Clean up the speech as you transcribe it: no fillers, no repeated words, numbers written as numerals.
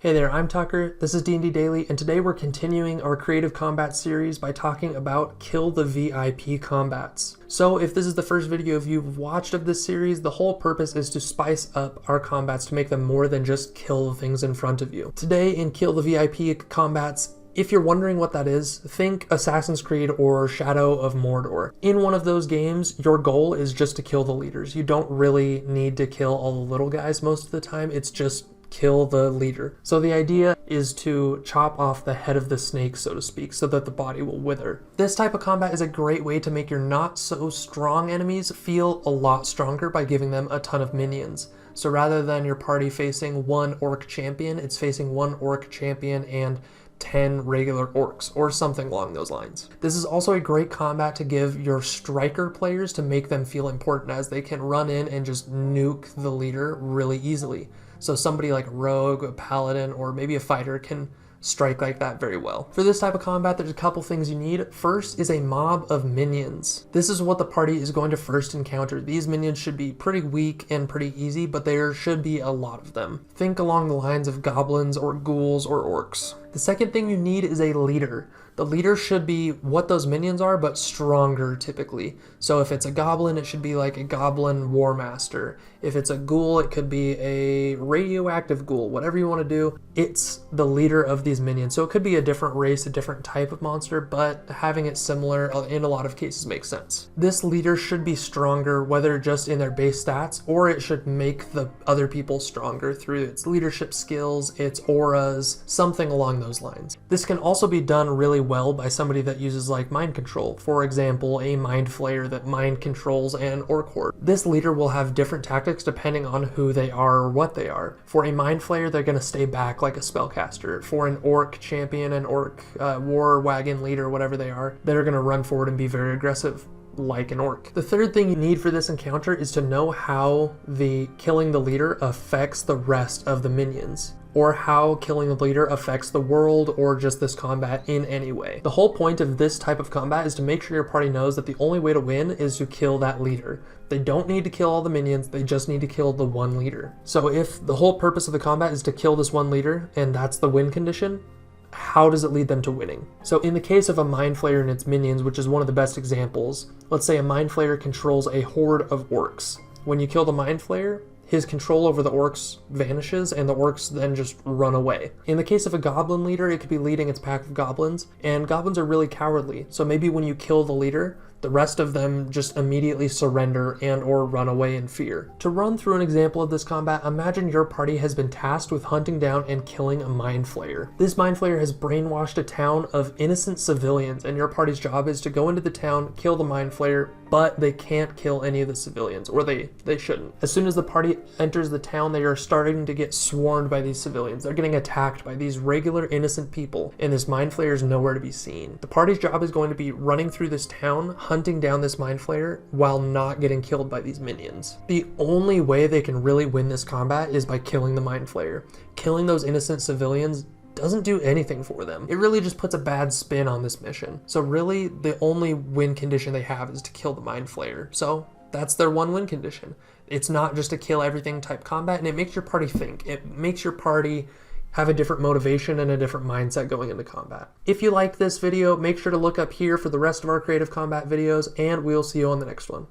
Hey there, I'm Tucker, this is D&D Daily, and today we're continuing our Creative Combat series by talking about Kill the VIP combats. So if this is the first video you've watched of this series, the whole purpose is to spice up our combats to make them more than just kill things in front of you. Today in Kill the VIP combats, if you're wondering what that is, think Assassin's Creed or Shadow of Mordor. In one of those games, your goal is just to kill the leaders. You don't really need to kill all the little guys most of the time, it's just kill the leader. So the idea is to chop off the head of the snake, so to speak, so that the body will wither. This type of combat is a great way to make your not so strong enemies feel a lot stronger by giving them a ton of minions. So rather than your party facing one orc champion, it's facing one orc champion and 10 regular orcs, or something along those lines. This is also a great combat to give your striker players to make them feel important, as they can run in and just nuke the leader really easily. So somebody like a rogue, a paladin, or maybe a fighter can strike like that very well. For this type of combat, there's a couple things you need. First is a mob of minions. This is what the party is going to first encounter. These minions should be pretty weak and pretty easy, but there should be a lot of them. Think along the lines of goblins or ghouls or orcs. The second thing you need is a leader. The leader should be what those minions are, but stronger typically. So if it's a goblin, it should be like a goblin war master. If it's a ghoul, it could be a radioactive ghoul. Whatever you want to do, it's the leader of these minions. So it could be a different race, a different type of monster, but having it similar in a lot of cases makes sense. This leader should be stronger, whether just in their base stats, or it should make the other people stronger through its leadership skills, its auras, something along those lines. This can also be done really well by somebody that uses like mind control. For example, a mind flayer that mind controls an orc horde. This leader will have different tactics depending on who they are or what they are. For a mind flayer, they're going to stay back like a spellcaster. For an orc champion, an orc war wagon leader, whatever they are, they're going to run forward and be very aggressive like an orc. The third thing you need for this encounter is to know how the killing the leader affects the rest of the minions, or how killing the leader affects the world or just this combat in any way. The whole point of this type of combat is to make sure your party knows that the only way to win is to kill that leader. They don't need to kill all the minions, they just need to kill the one leader. So if the whole purpose of the combat is to kill this one leader, and that's the win condition, how does it lead them to winning? So in the case of a mind flayer and its minions, which is one of the best examples, let's say a mind flayer controls a horde of orcs. When you kill the mind flayer, his control over the orcs vanishes and the orcs then just run away. In the case of a goblin leader, it could be leading its pack of goblins, and goblins are really cowardly. So maybe when you kill the leader, the rest of them just immediately surrender and or run away in fear. To run through an example of this combat, imagine your party has been tasked with hunting down and killing a mind flayer. This mind flayer has brainwashed a town of innocent civilians, and your party's job is to go into the town, kill the mind flayer, but they can't kill any of the civilians, or they shouldn't. As soon as the party enters the town, they are starting to get swarmed by these civilians. They're getting attacked by these regular innocent people, and this mind flayer is nowhere to be seen. The party's job is going to be running through this town, hunting down this mind flayer while not getting killed by these minions. The only way they can really win this combat is by killing the mind flayer. Killing those innocent civilians doesn't do anything for them. It really just puts a bad spin on this mission. So really, the only win condition they have is to kill the mind flayer. So that's their one win condition. It's not just a kill everything type combat, and it makes your party think. It makes your party have a different motivation and a different mindset going into combat. If you like this video, make sure to look up here for the rest of our Creative Combat videos, and we'll see you on the next one.